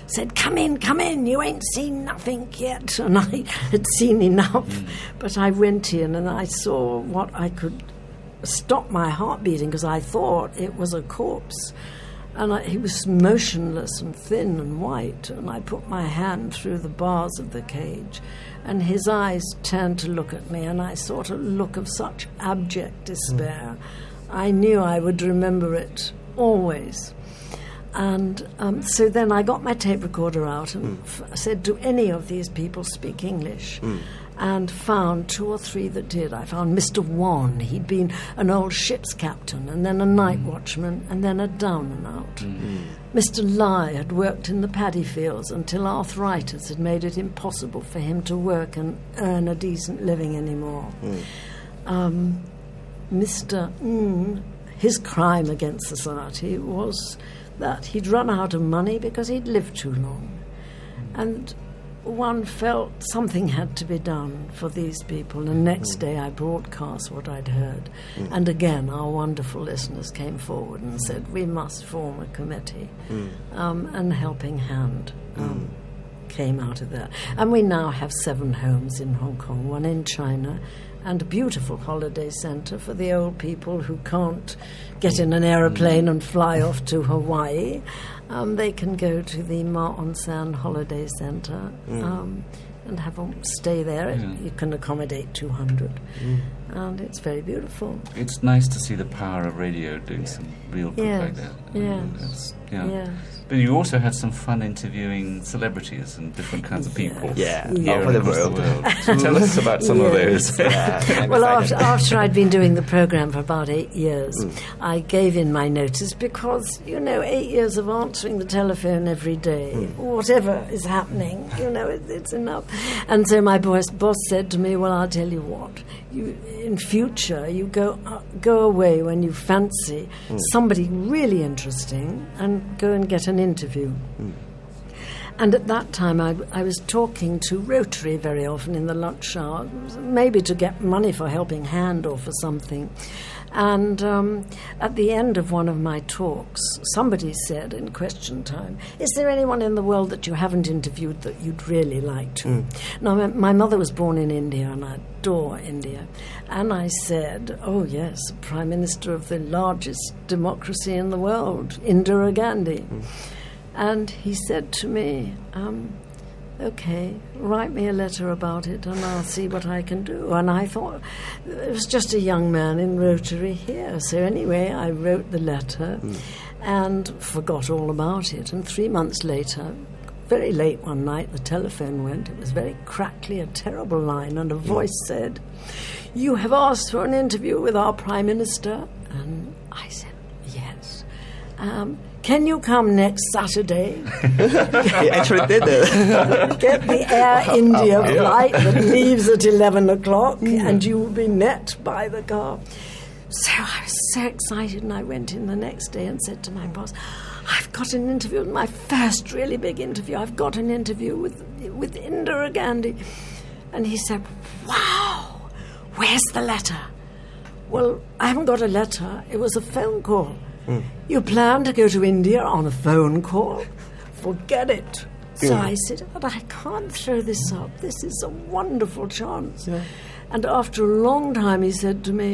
said, come in, you ain't seen nothing yet." And I had seen enough, but I went in and I saw what I could stop my heart beating, because I thought it was a corpse. And he was motionless and thin and white, and I put my hand through the bars of the cage, and his eyes turned to look at me, and I saw a look of such abject despair. I knew I would remember it always. And so then I got my tape recorder out and said, "Do any of these people speak English?" And found 2 or 3 that did. I found Mr. Wan. He'd been an old ship's captain, and then a night watchman, and then a down and out. Mr. Lai had worked in the paddy fields until arthritis had made it impossible for him to work and earn a decent living anymore. Mr. His crime against society was that he'd run out of money because he'd lived too long. And one felt something had to be done for these people, and next day I broadcast what I'd heard. And again, our wonderful listeners came forward and said, we must form a committee. And Helping Hand came out of that. And we now have 7 homes in Hong Kong, 1 in China, and a beautiful holiday centre for the old people who can't get in an aeroplane and fly off to Hawaii. They can go to the Ma On San Holiday Centre and have a stay there. You can accommodate 200. And it's very beautiful. It's nice to see the power of radio doing some real good like that. Yes. But you also had some fun interviewing celebrities and different kinds of people. All over the world. So tell us about some of those. Well, after I'd been doing the programme for about 8 years, I gave in my notice because, 8 years of answering the telephone every day, whatever is happening, it's enough. And so my boss said to me, well, I'll tell you what, in future, you go away when you fancy somebody really interesting and go and get an interview. And at that time, I was talking to Rotary very often in the lunch hour, maybe to get money for Helping Hand or for something. And at the end of one of my talks, somebody said in question time, is there anyone in the world that you haven't interviewed that you'd really like to? Now, my mother was born in India, and I adore India. And I said, oh, yes, Prime Minister of the largest democracy in the world, Indira Gandhi. And he said to me, okay, write me a letter about it and I'll see what I can do. And I thought, it was just a young man in Rotary here. So anyway, I wrote the letter and forgot all about it. And 3 months later, very late one night. The telephone went. It was very crackly, a terrible line, and a voice said, "You have asked for an interview with our Prime Minister." And I said, "Yes. Can you come next Saturday?" He actually did it. Get the Air India flight that leaves at 11 o'clock, and you will be met by the car. So I was so excited, and I went in the next day and said to my boss, "I've got an interview, my first really big interview. I've got an interview with Indira Gandhi." And he said, "Wow, where's the letter?" "Well, I haven't got a letter. It was a phone call." "You plan to go to India on a phone call? Forget it." So I said, "But I can't throw this up. This is a wonderful chance." Yeah. And after a long time, he said to me,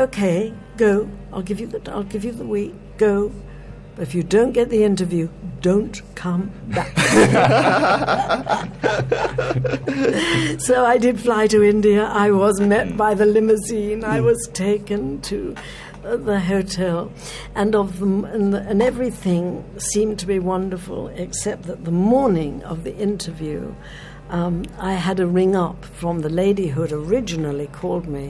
"Okay, go. I'll give you the week. Go. But if you don't get the interview, don't come back." So I did fly to India. I was met by the limousine. I was taken to the hotel, and and everything seemed to be wonderful, except that the morning of the interview, I had a ring up from the lady who had originally called me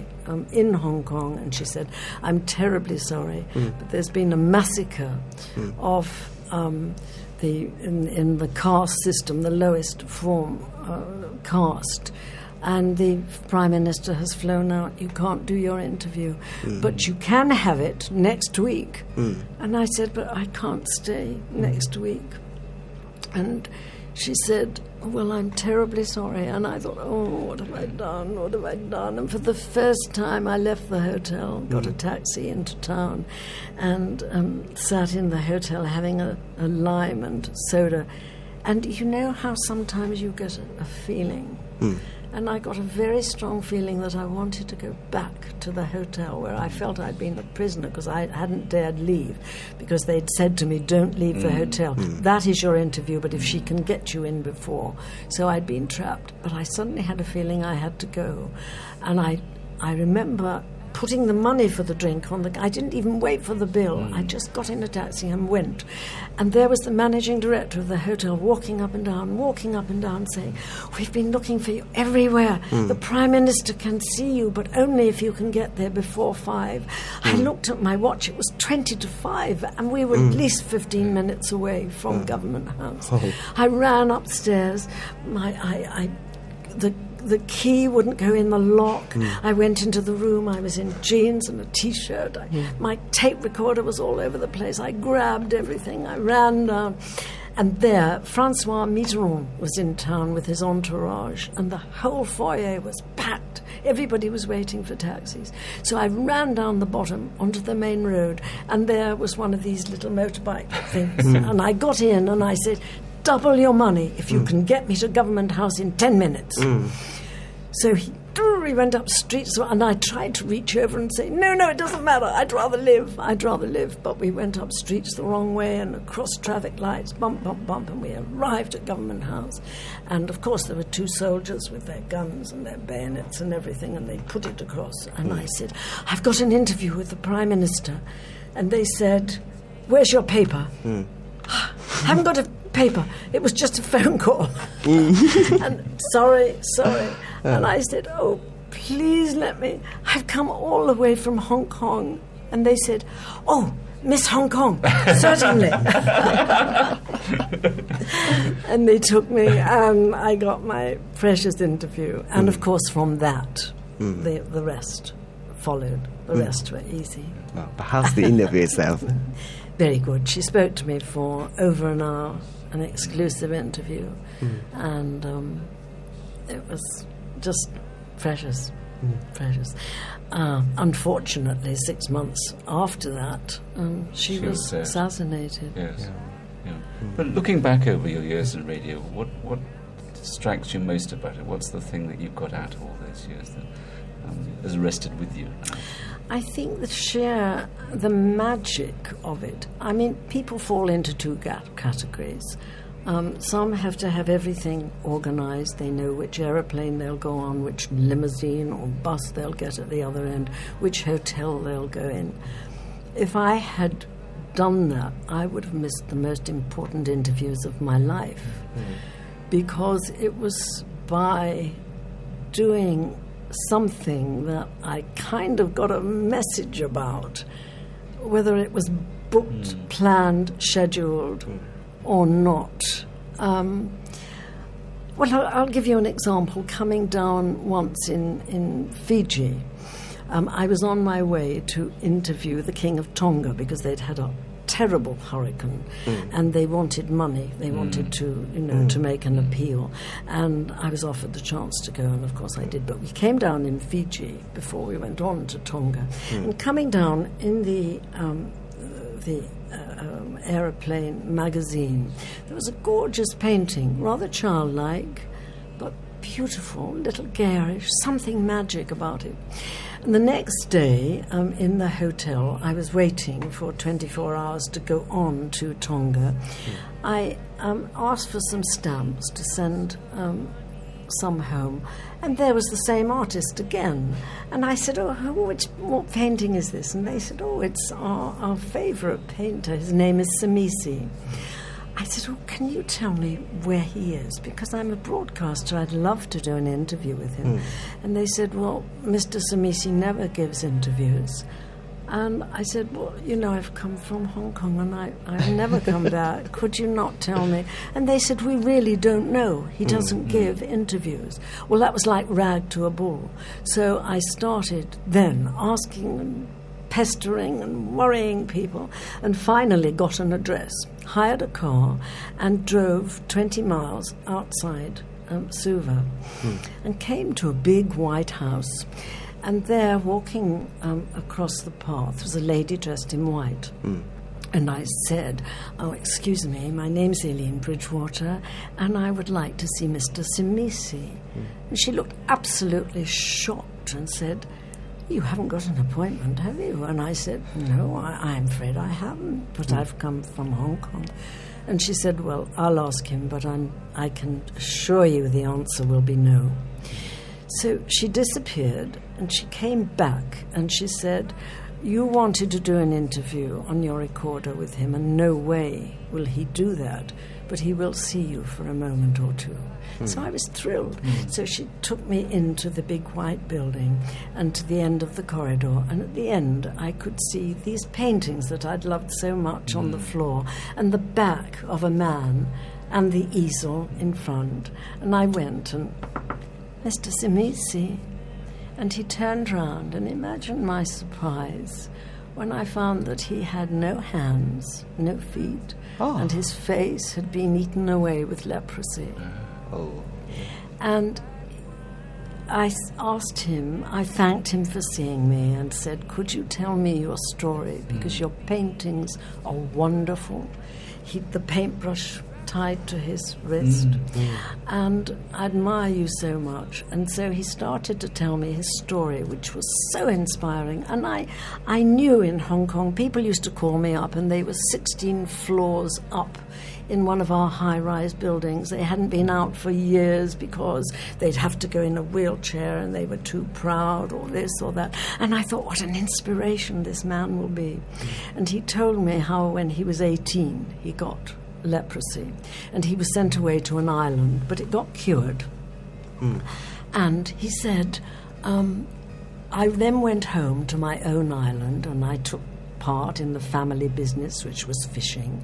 in Hong Kong, and she said, "I'm terribly sorry, but there's been a massacre of in the caste system, the lowest form caste, and the Prime Minister has flown out. You can't do your interview, but you can have it next week." And I said, "But I can't stay next week." And she said, "Well, I'm terribly sorry." And I thought, "Oh, what have I done? What have I done?" And for the first time, I left the hotel, got a taxi into town, and sat in the hotel having a lime and soda. And you know how sometimes you get a feeling? And I got a very strong feeling that I wanted to go back to the hotel where I felt I'd been a prisoner because I hadn't dared leave, because they'd said to me, "Don't leave the hotel. That is your interview, but if she can get you in before." So I'd been trapped. But I suddenly had a feeling I had to go. And I remember putting the money for the drink I didn't even wait for the bill. I just got in a taxi and went. And there was the managing director of the hotel walking up and down, saying, "We've been looking for you everywhere. The Prime Minister can see you, but only if you can get there before 5. I looked at my watch. It was 20 to 5, and we were at least 15 minutes away from Government House. I ran upstairs. The key wouldn't go in the lock. I went into the room. I was in jeans and a T-shirt. My tape recorder was all over the place. I grabbed everything. I ran down. And there, Francois Mitterrand was in town with his entourage, and the whole foyer was packed. Everybody was waiting for taxis. So I ran down the bottom onto the main road, and there was one of these little motorbike things. And I got in, and I said, "Double your money if you can get me to Government House in 10 minutes. So he went up streets, and I tried to reach over and say, no, it doesn't matter, I'd rather live. But we went up streets the wrong way and across traffic lights, bump, and we arrived at Government House. And, of course, there were 2 soldiers with their guns and their bayonets and everything, and they put it across. And I said, "I've got an interview with the Prime Minister." And they said, "Where's your paper?" "Haven't got a paper. It was just a phone call." And sorry. And I said, "Oh, please let me. I've come all the way from Hong Kong." And they said, "Oh, Miss Hong Kong, certainly." And they took me, and I got my precious interview. And of course, from that, the rest followed. The rest were easy. Well, but how's the interview itself? Very good. She spoke to me for over an hour, an exclusive interview, and it was just precious. Unfortunately, 6 months after that, she was assassinated. Yes. Yeah. But looking back over your years in radio, what strikes you most about it? What's the thing that you got out of all those years that has rested with you? I think the magic of it. I mean, people fall into 2 categories. Some have to have everything organized. They know which aeroplane they'll go on, which limousine or bus they'll get at the other end, which hotel they'll go in. If I had done that, I would have missed the most important interviews of my life. Because it was by doing something that I kind of got a message about, whether it was booked, planned, scheduled, or not. Well, I'll give you an example. Coming down once in Fiji, I was on my way to interview the King of Tonga because they'd had a terrible hurricane and they wanted money. They wanted to, to make an appeal. And I was offered the chance to go, and of course I did. But we came down in Fiji before we went on to Tonga. And coming down in the aeroplane magazine, there was a gorgeous painting, rather childlike, but beautiful, a little garish, something magic about it. And the next day, in the hotel, I was waiting for 24 hours to go on to Tonga. I asked for some stamps to send some home, and there was the same artist again. And I said, what painting is this? And they said, it's our favourite painter. His name is Samisi. I said, can you tell me where he is? Because I'm a broadcaster, I'd love to do an interview with him. And they said, Mr. Samisi never gives interviews. And I said, I've come from Hong Kong and I've never come back. Could you not tell me? And they said, we really don't know. He doesn't give interviews. Well, that was like rag to a bull. So I started then asking and pestering and worrying people, and finally got an address, hired a car, and drove 20 miles outside Suva, and came to a big white house. And there, walking across the path, was a lady dressed in white. And I said, excuse me, my name's Aileen Bridgewater, and I would like to see Mr. Samisi. And she looked absolutely shocked and said, you haven't got an appointment, have you? And I said, no, I'm afraid I haven't, but I've come from Hong Kong. And she said, well, I'll ask him, but I can assure you the answer will be no. So she disappeared, and she came back, and she said, you wanted to do an interview on your recorder with him, and no way will he do that, but he will see you for a moment or two. So I was thrilled. So she took me into the big white building and to the end of the corridor, and at the end I could see these paintings that I'd loved so much on the floor, and the back of a man and the easel in front. And I went and, Mr. Samisi, and he turned round, and imagine my surprise when I found that he had no hands, no feet, and his face had been eaten away with leprosy. And I asked him, I thanked him for seeing me and said, could you tell me your story? Because your paintings are wonderful. The paintbrush tied to his wrist, and I admire you so much. And so he started to tell me his story, which was so inspiring. And I knew in Hong Kong, people used to call me up, and they were 16 floors up in one of our high-rise buildings. They hadn't been out for years because they'd have to go in a wheelchair and they were too proud, or this or that. And I thought, what an inspiration this man will be. And he told me how when he was 18, he got leprosy, and he was sent away to an island, but it got cured. And he said, I then went home to my own island, and I took part in the family business, which was fishing,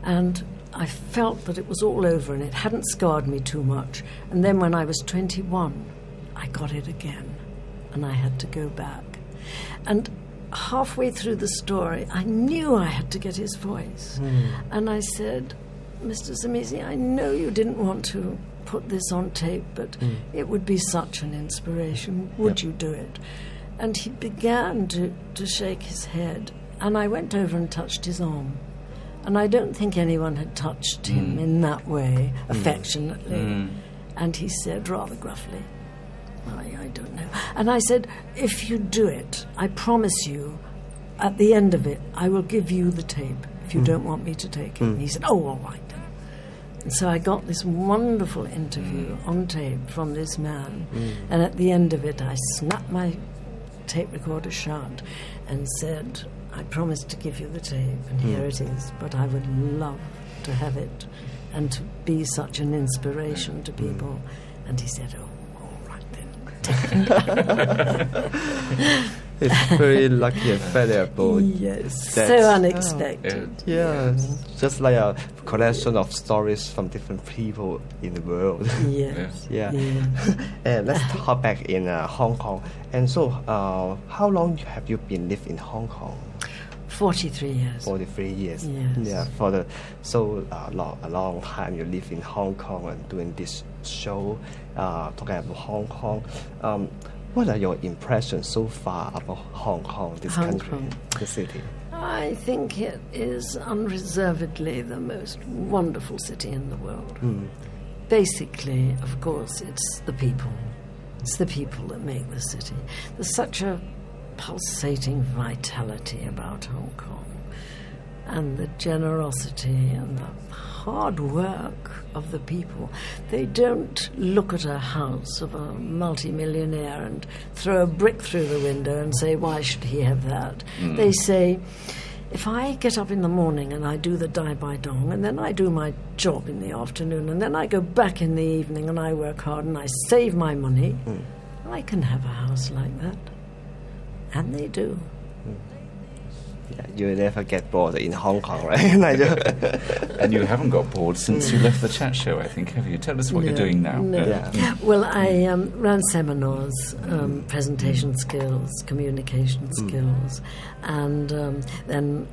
and I felt that it was all over and it hadn't scarred me too much. And then when I was 21, I got it again, and I had to go back. And halfway through the story, I knew I had to get his voice. And I said, Mr. Samisi, I know you didn't want to put this on tape, but it would be such an inspiration. Would you do it? And he began to shake his head, and I went over and touched his arm. And I don't think anyone had touched him in that way, affectionately. And he said rather gruffly, I don't know. And I said, if you do it, I promise you, at the end of it, I will give you the tape if you don't want me to take it. And he said, all right then. And so I got this wonderful interview on tape from this man. And at the end of it, I snapped my tape recorder shut and said, I promised to give you the tape, and here it is, but I would love to have it and to be such an inspiration to people. And he said, oh, all right then, take it. It's very lucky and valuable. Yes, so unexpected. Yeah, just like a collection of stories from different people in the world. Yes. Yeah. And let's talk back in Hong Kong. And so, how long have you been living in Hong Kong? 43 years. 43 years. Yes. Yeah, for a long time you live in Hong Kong and doing this show, talking about Hong Kong. What are your impressions so far about Hong Kong, this country, the city? I think it is unreservedly the most wonderful city in the world. Basically, of course, it's the people. It's the people that make the city. There's such a pulsating vitality about Hong Kong, and the generosity and the hard work of the people. They don't look at a house of a multimillionaire and throw a brick through the window and say, why should he have that? They say, if I get up in the morning and I do the Dai Bai Dong, and then I do my job in the afternoon, and then I go back in the evening and I work hard and I save my money, I can have a house like that. And they do. Yeah, you never get bored in Hong Kong, right? And you haven't got bored since you left the chat show, I think, have you? Tell us what you're doing now. No. Yeah. Well, I ran seminars, presentation skills, communication skills, and then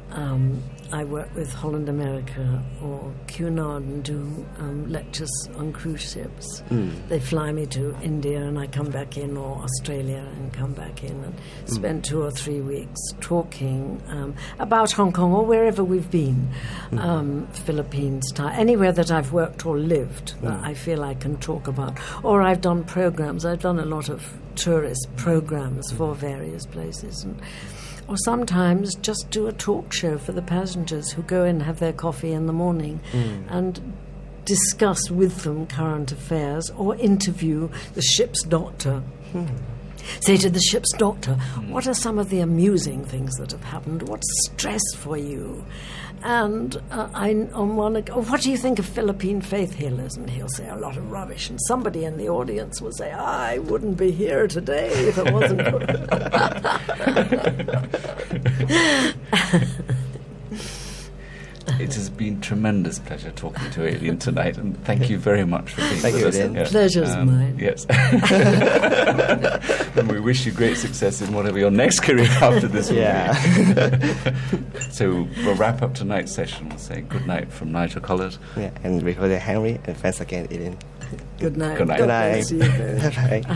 I work with Holland America or Cunard and do lectures on cruise ships. They fly me to India and I come back in, or Australia and come back in, and spend 2 or 3 weeks talking about Hong Kong or wherever we've been, Philippines, anywhere that I've worked or lived that I feel I can talk about. Or I've done programs. I've done a lot of tourist programs for various places, or sometimes just do a talk show for the passengers who go in, have their coffee in the morning and discuss with them current affairs, or interview the ship's doctor. Say to the ship's doctor, what are some of the amusing things that have happened? What's stress for you? And what do you think of Philippine faith healers? And he'll say a lot of rubbish. And somebody in the audience will say, I wouldn't be here today if it wasn't good. It has been tremendous pleasure talking to Aileen tonight, and thank you very much for being with us. Yeah. Pleasure's mine. Yes. And we wish you great success in whatever your next career after this will be. So we'll wrap up tonight's session. We'll say good night from Nigel Collett. Yeah, and recorded Henry, and thanks again, Aileen. Good night. Good night. Good night. Bye.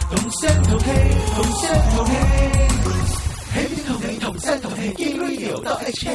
同聲同氣，同聲同氣，同聲同氣，堅 radio.hk